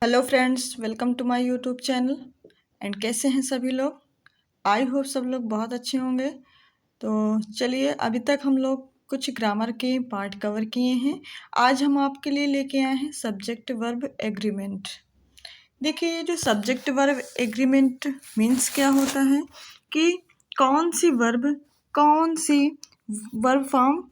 Hello friends, welcome to my YouTube channel. And कैसे हैं सभी लोग? आई होप सब लोग बहुत अच्छे होंगे। तो चलिए, अभी तक हम लोग कुछ ग्रामर के पार्ट कवर किए हैं। आज हम आपके लिए लेके आए हैं सब्जेक्ट वर्ब एग्रीमेंट। देखिए, ये जो सब्जेक्ट वर्ब एग्रीमेंट मीन्स क्या होता है कि कौन सी वर्ब फॉर्म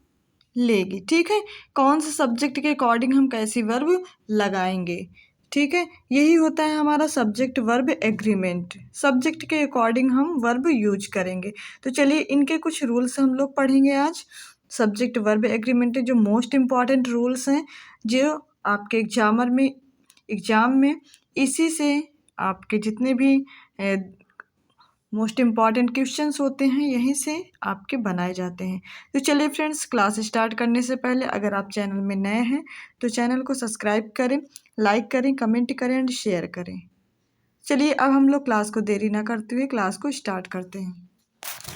लेगी। ठीक है, कौन से सब्जेक्ट के अकॉर्डिंग हम कैसी वर्ब लगाएंगे। ठीक है, यही होता है हमारा सब्जेक्ट वर्ब एग्रीमेंट। सब्जेक्ट के अकॉर्डिंग हम वर्ब यूज करेंगे। तो चलिए, इनके कुछ रूल्स हम लोग पढ़ेंगे आज। सब्जेक्ट वर्ब एग्रीमेंट जो मोस्ट इम्पॉर्टेंट रूल्स हैं, जो आपके एग्जाम में इसी से आपके जितने भी मोस्ट इम्पॉर्टेंट क्वेश्चंस होते हैं, यहीं से आपके बनाए जाते हैं। तो चलिए फ्रेंड्स, क्लास स्टार्ट करने से पहले अगर आप चैनल में नए हैं तो चैनल को सब्सक्राइब करें, लाइक करें, कमेंट करें एंड शेयर करें। चलिए, अब हम लोग क्लास को देरी ना करते हुए क्लास को स्टार्ट करते हैं।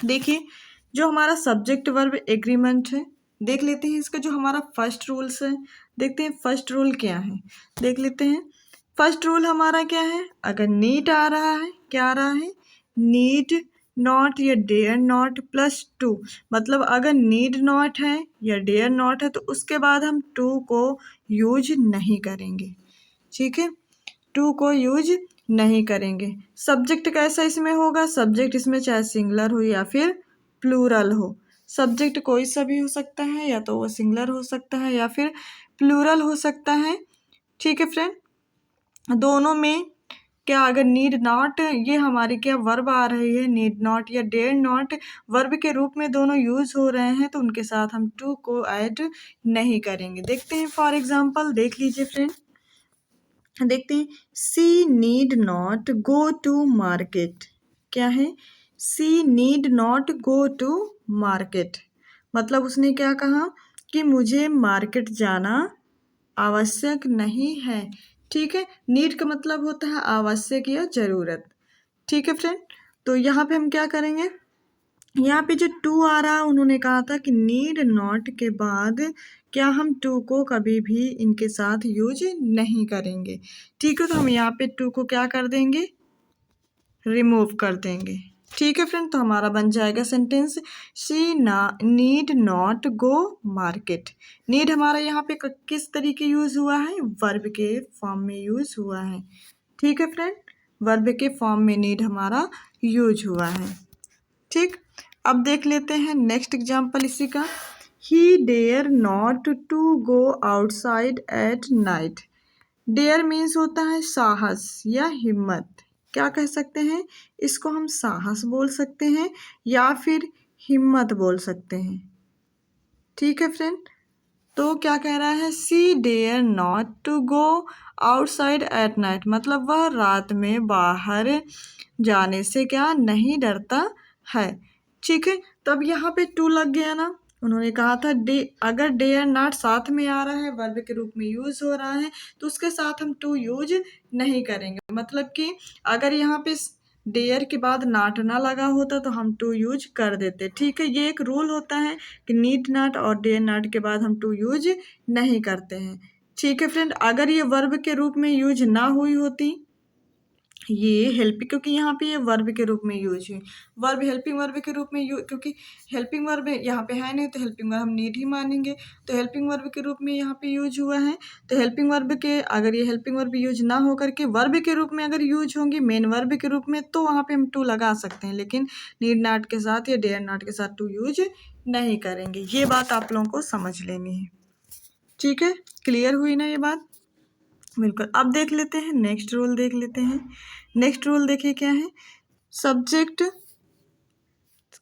देखिए, जो हमारा सब्जेक्ट वर्ब एग्रीमेंट है, देख लेते हैं इसका जो हमारा फर्स्ट रूल्स है। देखते हैं फर्स्ट रूल क्या है, देख लेते हैं। फर्स्ट रूल हमारा क्या है? अगर नीड आ रहा है, क्या आ रहा है? नीड नॉट या डेयर नॉट प्लस टू, मतलब अगर नीड नॉट है या डेयर नॉट है तो उसके बाद हम टू को यूज नहीं करेंगे। ठीक है, टू को यूज नहीं करेंगे। सब्जेक्ट कैसा इसमें होगा? सब्जेक्ट इसमें चाहे सिंगुलर हो या फिर प्लूरल हो। सब्जेक्ट कोई सा भी हो सकता है, या तो वो सिंगुलर हो सकता है या फिर प्लूरल हो सकता है। ठीक है फ्रेंड, दोनों में क्या अगर नीड नॉट, ये हमारी क्या वर्ब आ रही है, नीड नॉट या डेयर नॉट वर्ब के रूप में दोनों यूज हो रहे हैं, तो उनके साथ हम टू को ऐड नहीं करेंगे। देखते हैं फॉर एग्जांपल, देख लीजिए फ्रेंड, देखते हैं। She need not go to market. क्या है? She need not go to market, मतलब उसने क्या कहा कि मुझे मार्केट जाना आवश्यक नहीं है। ठीक है, नीड का मतलब होता है आवश्यक या जरूरत। ठीक है फ्रेंड, तो यहाँ पे हम क्या करेंगे? यहाँ पे जो टू आ रहा, उन्होंने कहा था कि नीड नॉट के बाद क्या हम टू को कभी भी इनके साथ यूज नहीं करेंगे। ठीक है, तो हम यहाँ पे टू को क्या कर देंगे? रिमूव कर देंगे। ठीक है फ्रेंड, तो हमारा बन जाएगा सेंटेंस, शी ना need not go market. Need हमारा यहाँ पे किस तरीके यूज हुआ है? वर्ब के फॉर्म में यूज हुआ है। ठीक है फ्रेंड, वर्ब के फॉर्म में नीड हमारा यूज हुआ है। ठीक, अब देख लेते हैं नेक्स्ट एग्जाम्पल इसी का। He dare not to go outside at night. Dare means होता है साहस या हिम्मत। क्या कह सकते हैं? इसको हम साहस बोल सकते हैं या फिर हिम्मत बोल सकते हैं। ठीक है फ्रेंड, तो क्या कह रहा है? She dare not to go outside at night, मतलब वह रात में बाहर जाने से क्या नहीं डरता है। ठीक है, तब यहाँ पे टू लग गया ना। उन्होंने कहा था अगर डेयर नॉट साथ में आ रहा है, वर्ब के रूप में यूज हो रहा है, तो उसके साथ हम टू यूज नहीं करेंगे। मतलब कि अगर यहाँ पे डेयर के बाद नॉट ना लगा होता तो हम टू यूज कर देते। ठीक है, ये एक रूल होता है कि नीड नॉट और डेयर नॉट के बाद हम टू यूज नहीं करते हैं। ठीक है फ्रेंड, अगर ये वर्ब के रूप में यूज ना हुई होती, ये हेल्प, क्योंकि यहाँ पे ये वर्ब के रूप में यूज हुई, वर्ब हेल्पिंग वर्ब के रूप में क्योंकि हेल्पिंग वर्ब यहाँ पे है नहीं, तो हेल्पिंग वर्ब हम नीड ही मानेंगे। तो हेल्पिंग वर्ब के रूप में यहाँ पे यूज हुआ है, तो हेल्पिंग वर्ब के अगर ये हेल्पिंग वर्ब यूज ना हो करके वर्ब के रूप में अगर यूज होंगी, मेन वर्ब के रूप में, तो वहाँ पे हम टू लगा सकते हैं, लेकिन नीड नॉट के साथ या डेयर नॉट के साथ टू यूज नहीं करेंगे। ये बात आप लोगों को समझ लेनी है। ठीक है, क्लियर हुई ना ये बात? बिल्कुल। अब देख लेते हैं नेक्स्ट रूल, देख लेते हैं नेक्स्ट रूल। देखिए क्या है? सब्जेक्ट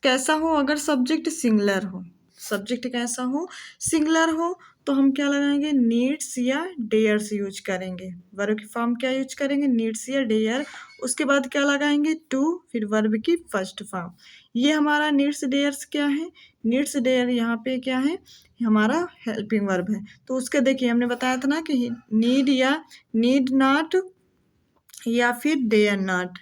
कैसा हो? अगर सब्जेक्ट सिंगुलर हो, सब्जेक्ट कैसा हो? सिंगुलर हो, तो हम क्या लगाएंगे? नीड्स या डेयर्स यूज करेंगे। वर्ब की फॉर्म क्या यूज करेंगे? नीड्स या डेयर। उसके बाद क्या लगाएंगे? टू, फिर वर्ब की फर्स्ट फॉर्म। ये हमारा नीड्स डेयर्स क्या है? नीड्स डेयर यहाँ पे क्या है? हमारा हेल्पिंग वर्ब है। तो उसके देखिए, हमने बताया था ना कि नीड या नीड नॉट या फिर डेयर नॉट।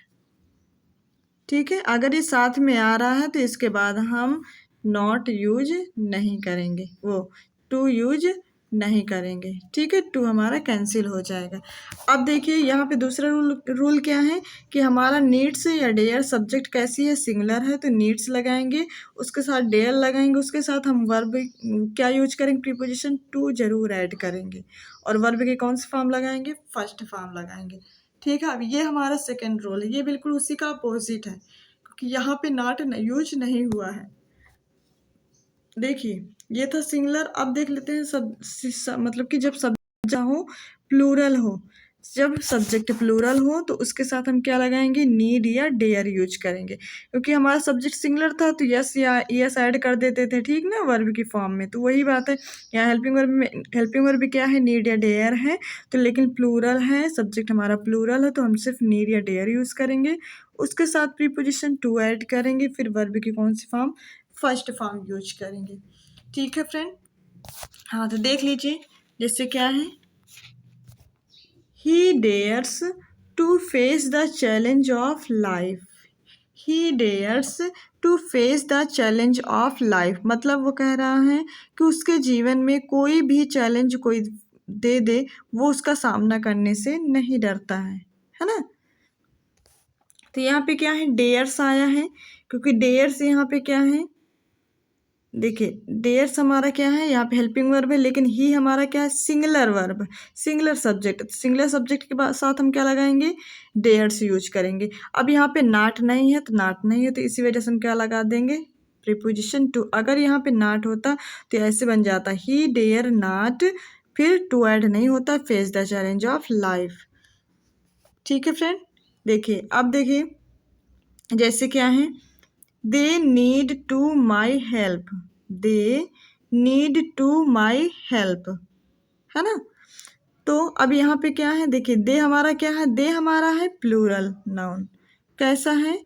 ठीक है, अगर ये साथ में आ रहा है तो इसके बाद हम नॉट यूज नहीं करेंगे, वो टू यूज नहीं करेंगे। ठीक है, टू हमारा कैंसिल हो जाएगा। अब देखिए यहाँ पे दूसरा रूल क्या है कि हमारा नीड्स या डेयर सब्जेक्ट कैसी है, सिंगुलर है तो नीड्स लगाएंगे, उसके साथ डेयर लगाएंगे, उसके साथ हम वर्ब क्या यूज करेंगे, प्रीपोजिशन टू जरूर ऐड करेंगे, और वर्ब के कौन से फॉर्म लगाएंगे, फर्स्ट फॉर्म लगाएंगे। ठीक है, अब ये हमारा सेकेंड रूल है, ये बिल्कुल उसी का अपोजिट है क्योंकि यहाँ पे नॉट यूज नहीं हुआ है। देखिए ये था सिंगुलर। अब देख लेते हैं मतलब कि जब सब्जेक्ट हो प्लूरल हो, जब सब्जेक्ट प्लूरल हो तो उसके साथ हम क्या लगाएंगे, नीड या डेयर यूज करेंगे। क्योंकि हमारा सब्जेक्ट सिंगुलर था तो यस या यस ऐड कर देते थे, ठीक ना, वर्ब की फॉर्म में। तो वही बात है यहाँ हेल्पिंग वर्ब में, हेल्पिंग वर्ब क्या है, नीड या डेयर है, तो लेकिन प्लूरल है, सब्जेक्ट हमारा प्लूरल है तो हम सिर्फ नीड या डेयर यूज करेंगे, उसके साथ प्रीपोजिशन टू ऐड करेंगे, फिर वर्ब की कौन सी फॉर्म, फर्स्ट फॉर्म यूज करेंगे। ठीक है फ्रेंड, हाँ तो देख लीजिए जैसे क्या है, he dares to face the challenge of life, he dares to face the challenge of life, मतलब वो कह रहा है कि उसके जीवन में कोई भी चैलेंज कोई दे दे वो उसका सामना करने से नहीं डरता है ना। तो यहाँ पे क्या है, डेयर्स आया है, क्योंकि डेयर्स यहाँ पे क्या है, देखिए डेयर्स हमारा क्या है, यहाँ पे हेल्पिंग वर्ब है, लेकिन ही हमारा क्या है, singular verb, singular subject, singular subject के साथ हम क्या लगाएंगे, डेयर्स यूज करेंगे। अब यहाँ पे नाट नहीं है तो नाट नहीं है, तो इसी वजह से हम क्या लगा देंगे, प्रीपोजिशन टू। अगर यहाँ पे नाट होता तो ऐसे बन जाता, ही डेयर नाट, फिर टू ऐड नहीं होता, face the challenge of life. ठीक है फ्रेंड, देखिए अब देखिए जैसे क्या है, they need to my help, they need to my help, है ना। तो अब यहाँ पे क्या है, देखिए दे हमारा क्या है, दे हमारा है प्लूरल नाउन, कैसा है,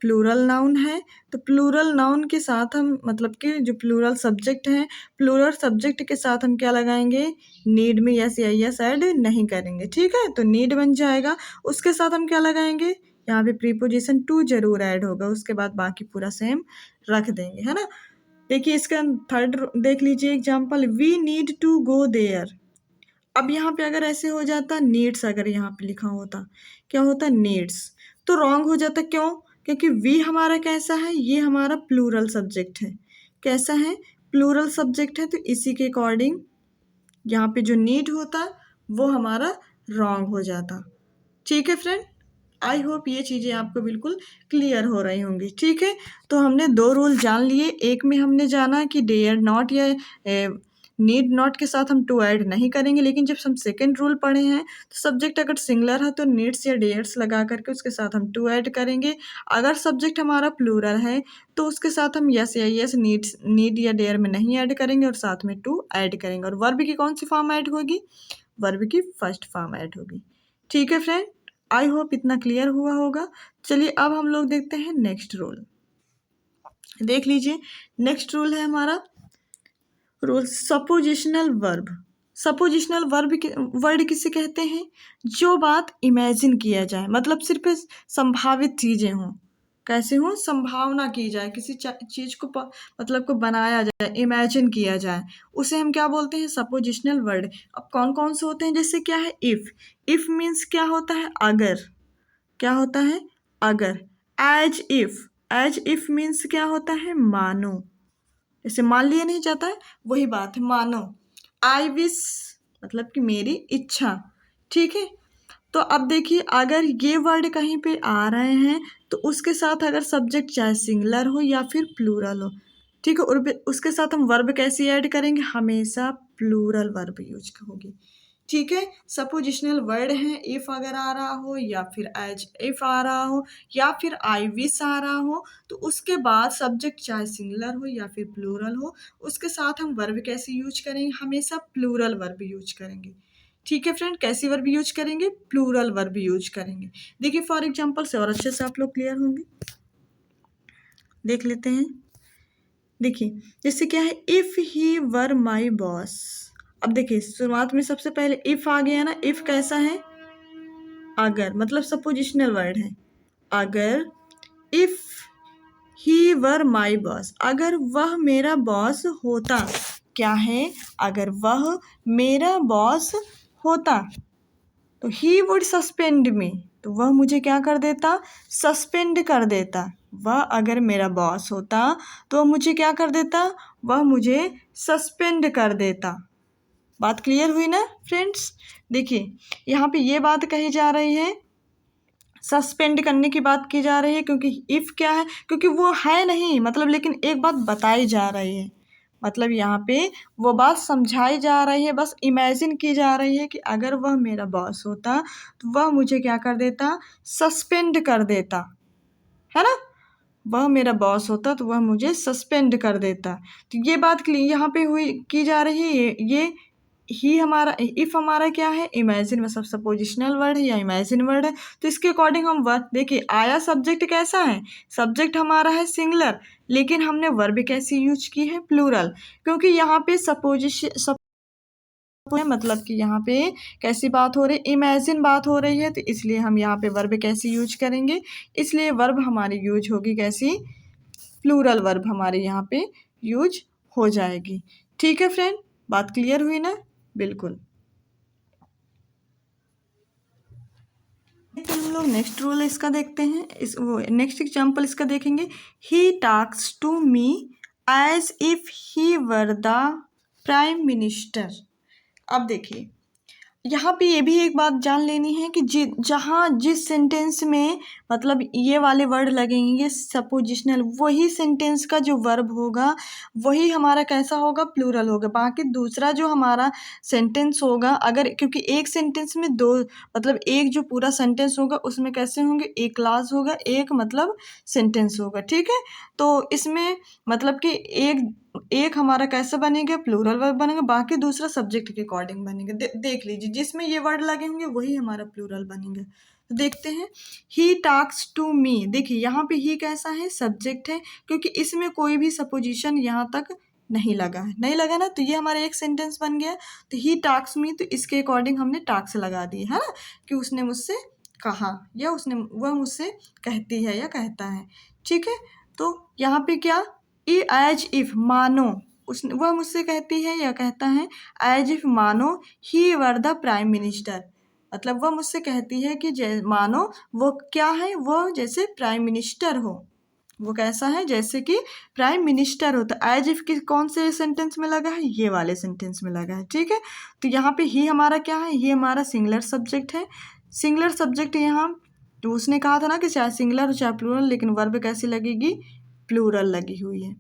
प्लूरल नाउन है। तो प्लूरल नाउन के साथ हम मतलब कि जो प्लूरल सब्जेक्ट है, प्लूरल सब्जेक्ट के साथ हम क्या लगाएंगे, नीड में यस या यस ऐड नहीं करेंगे। ठीक है, तो नीड बन जाएगा, उसके साथ हम क्या लगाएंगे, यहाँ पे प्रीपोजिशन टू जरूर ऐड होगा, उसके बाद बाकी पूरा सेम रख देंगे, है ना। देखिए इसका थर्ड देख लीजिए example, we need to go there. अब यहाँ पे अगर ऐसे हो जाता नीड्स, अगर यहाँ पे लिखा होता क्या होता, नीड्स, तो रॉन्ग हो जाता, क्यों, क्योंकि वी हमारा कैसा है, ये हमारा प्लूरल सब्जेक्ट है, कैसा है, प्लूरल सब्जेक्ट है, तो इसी के अकॉर्डिंग यहाँ पे जो नीड होता वो हमारा रॉन्ग हो जाता। ठीक है फ्रेंड, आई होप ये चीज़ें आपको बिल्कुल क्लियर हो रही होंगी। ठीक है, तो हमने दो रूल जान लिए, एक में हमने जाना कि डेयर नॉट या नीड नॉट के साथ हम टू ऐड नहीं करेंगे, लेकिन जब हम सेकंड रूल पढ़े हैं तो सब्जेक्ट अगर सिंगुलर है तो नीड्स या डेयर्स लगा करके उसके साथ हम टू ऐड करेंगे, अगर सब्जेक्ट हमारा प्लूरल है तो उसके साथ हम यस या यस नीड या डेयर में नहीं ऐड करेंगे और साथ में टू ऐड करेंगे, और वर्ब की कौन सी फॉर्म ऐड होगी, वर्ब की फर्स्ट फॉर्म ऐड होगी। ठीक है फ्रेंड, आई होप इतना क्लियर हुआ होगा। चलिए अब हम लोग देखते हैं नेक्स्ट रूल। देख लीजिए नेक्स्ट रूल है हमारा rule suppositional verb. Suppositional word किसे कहते हैं, जो बात इमेजिन किया जाए, मतलब सिर्फ संभावित चीजें हों, कैसे हों, संभावना की जाए, किसी चीज को मतलब को बनाया जाए, इमेजिन किया जाए, उसे हम क्या बोलते हैं, सपोजिशनल वर्ड। अब कौन कौन से होते हैं, जैसे क्या है, इफ मीन्स क्या होता है, अगर, क्या होता है, अगर। एज इफ मीन्स क्या होता है, मानो, जैसे मान लिया नहीं जाता है, वही बात है, मानो। आई विश मतलब कि मेरी इच्छा। ठीक है, तो अब देखिए अगर ये वर्ड कहीं पे आ रहे हैं तो उसके साथ अगर सब्जेक्ट चाहे सिंगुलर हो या फिर प्लूरल हो, ठीक है, और उसके साथ हम वर्ब कैसे ऐड करेंगे, हमेशा प्लूरल वर्ब यूज होगी। ठीक है, सपोजिशनल वर्ड है, इफ अगर आ रहा हो या फिर एज इफ आ रहा हो या फिर आई विश आ रहा हो, तो उसके बाद सब्जेक्ट चाहे सिंगुलर हो या फिर प्लूरल हो, उसके साथ हम वर्ब कैसे यूज करेंगे, हमेशा प्लूरल वर्ब यूज करेंगे। ठीक है फ्रेंड, कैसी वर्ब यूज करेंगे, प्लूरल वर्ब यूज करेंगे। देखिए फॉर एग्जांपल से और अच्छे से आप लोग क्लियर होंगे, देख लेते हैं। देखिए जैसे क्या है, if he were my boss. अब देखिए शुरुआत में सबसे पहले इफ आ गया ना, इफ कैसा है, अगर, मतलब सपोजिशनल वर्ड है, अगर, if he were my boss, अगर वह मेरा बॉस होता, क्या है, अगर वह मेरा बॉस होता तो ही वुड सस्पेंड मी, तो वह मुझे क्या कर देता, सस्पेंड कर देता। वह अगर मेरा बॉस होता तो वह मुझे क्या कर देता, वह मुझे सस्पेंड कर देता। बात क्लियर हुई ना फ्रेंड्स। देखिए यहाँ पे ये बात कही जा रही है, सस्पेंड करने की बात की जा रही है, क्योंकि इफ़ क्या है, क्योंकि वो है नहीं मतलब, लेकिन एक बात बताई जा रही है, मतलब यहाँ पे वो बात समझाई जा रही है, बस इमेजिन की जा रही है कि अगर वह मेरा बॉस होता तो वह मुझे क्या कर देता, सस्पेंड कर देता, है ना। वह मेरा बॉस होता तो वह मुझे सस्पेंड कर देता। तो ये बात यहाँ पे हुई की जा रही है। ये ही हमारा इफ़ हमारा क्या है, इमेजिन, मतलब सपोजिशनल वर्ड है या इमेजिन वर्ड है। तो इसके अकॉर्डिंग हम वर्ब, देखिए आया सब्जेक्ट कैसा है, सब्जेक्ट हमारा है सिंगुलर, लेकिन हमने वर्ब कैसी यूज की है, प्लूरल, क्योंकि यहाँ पे मतलब कि यहाँ पे कैसी बात हो रही, इमेजिन बात हो रही है, तो इसलिए हम यहाँ पे वर्ब कैसी यूज करेंगे, इसलिए वर्ब हमारी यूज होगी कैसी, प्लूरल वर्ब हमारे यहाँ पे यूज हो जाएगी। ठीक है फ्रेंड, बात क्लियर हुई ना, बिल्कुल। हम लोग नेक्स्ट रूल इसका देखते हैं, इस वो नेक्स्ट एग्जाम्पल इसका देखेंगे। He talks to me as if he were the prime minister. अब देखिए यहाँ पे ये भी एक बात जान लेनी है कि जहाँ जिस सेंटेंस में मतलब ये वाले वर्ड लगेंगे सपोजिशनल, वही सेंटेंस का जो वर्ब होगा वही हमारा कैसा होगा, प्लूरल होगा। बाकी दूसरा जो हमारा सेंटेंस होगा, अगर क्योंकि एक सेंटेंस में दो मतलब एक जो पूरा सेंटेंस होगा उसमें कैसे होंगे, एक क्लास होगा, एक मतलब सेंटेंस होगा, ठीक है। तो इसमें मतलब कि एक हमारा कैसे बनेगा, प्लूरल वर्ब बनेगा, बाकी दूसरा सब्जेक्ट के अकॉर्डिंग बनेगा। देख लीजिए जिसमें ये वर्ड लगे होंगे वही हमारा प्लूरल बनेगा। तो देखते हैं, ही टॉक्स टू मी। देखिए यहाँ पे ही कैसा है, सब्जेक्ट है, क्योंकि इसमें कोई भी सपोजिशन यहाँ तक नहीं लगा है, नहीं लगा ना, तो ये हमारा एक सेंटेंस बन गया। तो ही टॉक्स मी, तो इसके अकॉर्डिंग हमने टॉक्स लगा दी है ना, कि उसने मुझसे कहा या वह मुझसे कहती है या कहता है, ठीक है। तो यहाँ पे क्या, एज इफ, मानो वह मुझसे कहती है या कहता है, एज इफ मानो ही वर द प्राइम मिनिस्टर, मतलब वह मुझसे कहती है कि मानो वो क्या है, वो जैसे प्राइम मिनिस्टर हो, वो कैसा है, जैसे कि प्राइम मिनिस्टर हो। तो एज इफ किस कौन से सेंटेंस में लगा है, ये वाले सेंटेंस में लगा है, ठीक है। तो यहाँ पे ही हमारा क्या है, ये हमारा सिंगुलर सब्जेक्ट है। सिंगुलर सब्जेक्ट यहाँ, तो उसने कहा था ना कि चाहे सिंगुलर हो चाहे प्लूरल, लेकिन वर्ब कैसी लगेगी, प्लूरल लगी हुई है,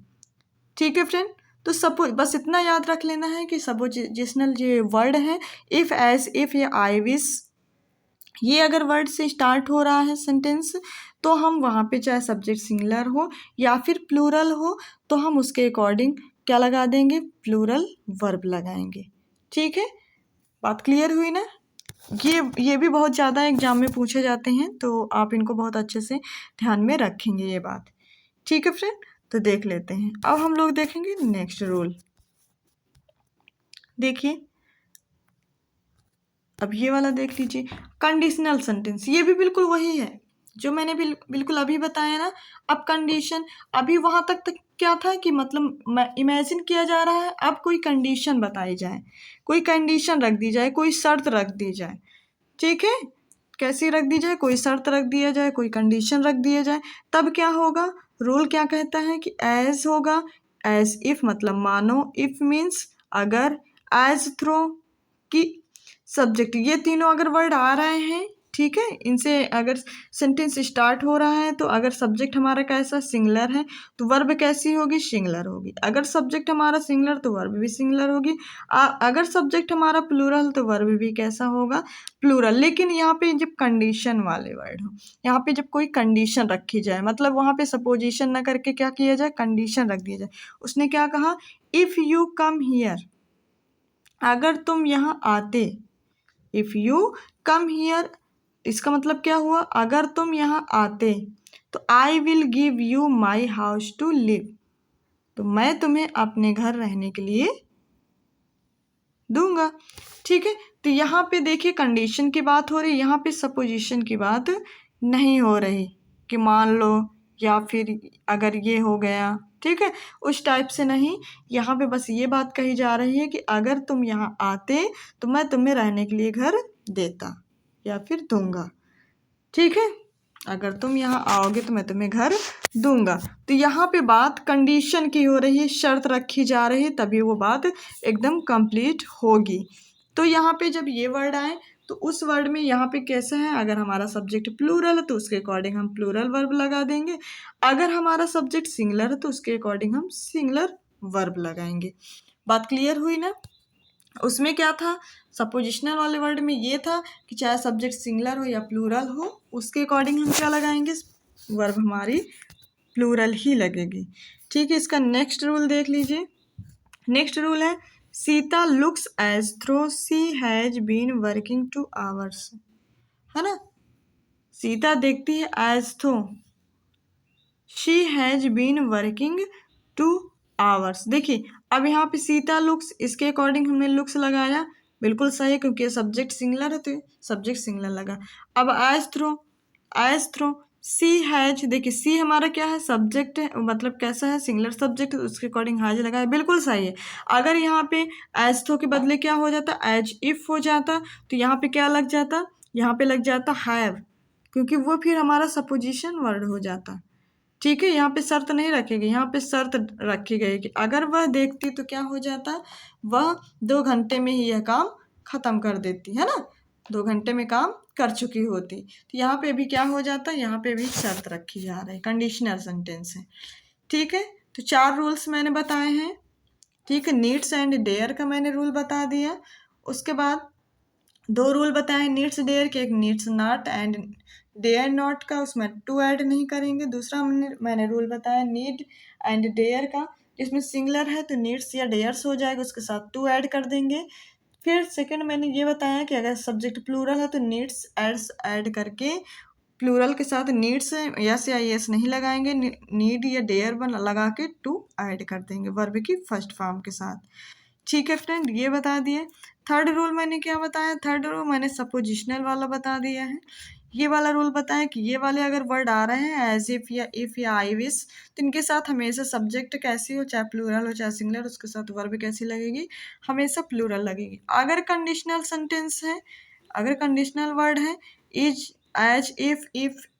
ठीक है फ्रेंड। तो सपोज बस इतना याद रख लेना है कि सपोजिशनल जो वर्ड है, इफ़, एज, इफ़ या आई विश, ये अगर वर्ड से स्टार्ट हो रहा है सेंटेंस, तो हम वहाँ पे चाहे सब्जेक्ट सिंगुलर हो या फिर प्लूरल हो, तो हम उसके अकॉर्डिंग क्या लगा देंगे, प्लूरल वर्ब लगाएंगे, ठीक है। बात क्लियर हुई ना। ये भी बहुत ज़्यादा एग्जाम में पूछे जाते हैं, तो आप इनको बहुत अच्छे से ध्यान में रखेंगे ये बात, ठीक है फ्रेंड। तो देख लेते हैं, अब हम लोग देखेंगे नेक्स्ट रूल। देखिए अब ये वाला देख लीजिए, कंडीशनल सेंटेंस, ये भी बिल्कुल वही है जो मैंने बिल्कुल अभी बताया ना। अब कंडीशन, अभी वहाँ तक क्या था कि मतलब इमेजिन किया जा रहा है, अब कोई कंडीशन बताई जाए, कोई कंडीशन रख दी जाए, कोई शर्त रख दी जाए, ठीक है। कैसी रख दी जाए, कोई शर्त रख दिया जाए, कोई कंडीशन रख दिया जाए, तब क्या होगा, रूल क्या कहता है कि एज होगा, एज इफ मतलब मानो, इफ मीन्स अगर, एज थ्रो कि सब्जेक्ट, ये तीनों अगर वर्ड आ रहे हैं, ठीक है, इनसे अगर सेंटेंस स्टार्ट हो रहा है, तो अगर सब्जेक्ट हमारा कैसा, सिंगुलर है, तो वर्ब कैसी होगी, सिंगुलर होगी। अगर सब्जेक्ट हमारा सिंगुलर तो वर्ब भी सिंगुलर होगी। अगर सब्जेक्ट हमारा प्लूरल तो वर्ब भी कैसा होगा, प्लूरल। लेकिन यहाँ पे जब कंडीशन वाले वर्ड हो, यहाँ पे जब कोई कंडीशन रखी जाए, मतलब वहाँ पे सपोजिशन ना करके क्या किया जाए, कंडीशन रख दिया जाए। उसने क्या कहा, इफ़ यू कम हियर, अगर तुम यहाँ आते, इफ़ यू कम हियर, इसका मतलब क्या हुआ, अगर तुम यहाँ आते तो I will give you my house to live, तो मैं तुम्हें अपने घर रहने के लिए दूंगा, ठीक है। तो यहाँ पे देखिए कंडीशन की बात हो रही, यहाँ पे सपोजिशन की बात नहीं हो रही कि मान लो या फिर अगर ये हो गया, ठीक है, उस टाइप से नहीं। यहाँ पे बस ये बात कही जा रही है कि अगर तुम यहाँ आते तो मैं तुम्हें रहने के लिए घर देता या फिर दूंगा, ठीक है, अगर तुम यहाँ आओगे तो मैं तुम्हें घर दूंगा। तो यहाँ पे बात कंडीशन की हो रही है, शर्त रखी जा रही है, तभी वो बात एकदम कंप्लीट होगी। तो यहाँ पे जब ये वर्ड आए तो उस वर्ड में यहाँ पे कैसा है, अगर हमारा सब्जेक्ट प्लूरल है तो उसके अकॉर्डिंग हम प्लूरल वर्ब लगा देंगे, अगर हमारा सब्जेक्ट सिंगुलर है तो उसके अकॉर्डिंग हम सिंगुलर वर्ब लगाएंगे। बात क्लियर हुई ना। उसमें क्या था, सपोजिशनल वाले वर्ड में ये था कि चाहे सब्जेक्ट सिंगुलर हो या प्लूरल हो, उसके अकॉर्डिंग हम क्या लगाएंगे, वर्ब हमारी प्लूरल ही लगेगी, ठीक है। इसका नेक्स्ट रूल देख लीजिए। नेक्स्ट रूल है Sita looks as though she has been working 2 hours, है ना। सीता देखती है as though she has been working 2 hours। देखिए अब यहाँ पे सीता लुक्स, इसके अकॉर्डिंग हमने लुक्स लगाया, बिल्कुल सही है क्योंकि सब्जेक्ट सिंगुलर है तो सब्जेक्ट सिंगुलर लगा। अब एज थ्रो सी हैज, देखिए सी हमारा क्या है, सब्जेक्ट है, मतलब कैसा है, सिंगुलर सब्जेक्ट, उसके अकॉर्डिंग हैज लगाया, बिल्कुल सही है। अगर यहाँ पे एज थ्रो के बदले क्या हो जाता, एज इफ हो जाता, तो यहाँ पे क्या लग जाता, यहाँ पे लग जाता हैव, क्योंकि वो फिर हमारा सपोजिशन वर्ड हो जाता, ठीक है। यहाँ पे शर्त नहीं रखेगी, यहाँ पे शर्त रखी गई कि अगर वह देखती तो क्या हो जाता, वह 2 घंटे में ही यह काम खत्म कर देती, है ना, 2 घंटे में काम कर चुकी होती। तो यहाँ पे भी क्या हो जाता, यहाँ पे भी शर्त रखी जा रही है, कंडीशनल सेंटेंस है, ठीक है। तो 4 रूल्स मैंने बताए हैं, ठीक है। नीड्स एंड डेयर का मैंने रूल बता दिया, उसके बाद 2 रूल बताए नीड्स डेयर के, एक needs not and dare not का, उसमें टू ऐड नहीं करेंगे। दूसरा मैंने रूल बताया नीड एंड डेयर का, जिसमें सिंगुलर है तो नीड्स या डेयर्स हो जाएगा, उसके साथ टू ऐड कर देंगे। फिर सेकंड मैंने ये बताया कि अगर सब्जेक्ट प्लूरल है तो नीड्स एड्स ऐड करके प्लूरल के साथ नीड्स यस या यस नहीं लगाएंगे, नीड या डेयर बन लगा के टू ऐड कर देंगे वर्ब की फर्स्ट फॉर्म के साथ, ठीक है फ्रेंड, ये बता दिए। थर्ड रूल मैंने क्या बताया, थर्ड रूल मैंने सपोजिशनल वाला बता दिया है। ये वाला रूल बताया कि ये वाले अगर वर्ड आ रहे हैं एज इफ या आई विश, तो इनके साथ हमेशा सब्जेक्ट कैसी हो, चाहे प्लूरल हो चाहे सिंगुलर, उसके साथ वर्ब कैसी लगेगी, हमेशा प्लूरल लगेगी। अगर कंडीशनल सेंटेंस है, अगर कंडीशनल वर्ड है, is as if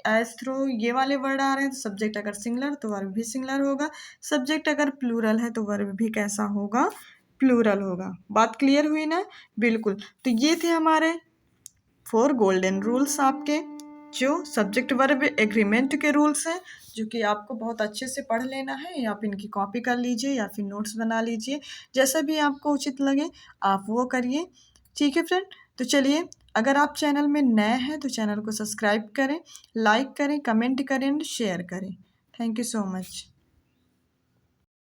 as though, ये वाले वर्ड आ रहे हैं तो सब्जेक्ट अगर सिंगुलर तो वर्ब भी सिंगुलर होगा, सब्जेक्ट अगर प्लूरल है तो वर्ब भी कैसा होगा, प्लूरल होगा। बात क्लियर हुई ना, बिल्कुल। तो ये थे हमारे 4 गोल्डन रूल्स आपके, जो सब्जेक्ट वर्ब एग्रीमेंट के रूल्स हैं, जो कि आपको बहुत अच्छे से पढ़ लेना है, या फिर इनकी कॉपी कर लीजिए या फिर नोट्स बना लीजिए, जैसा भी आपको उचित लगे आप वो करिए, ठीक है फ्रेंड। तो चलिए, अगर आप चैनल में नए हैं तो चैनल को सब्सक्राइब करें, लाइक करें, कमेंट करें एंड शेयर करें। Thank you so much.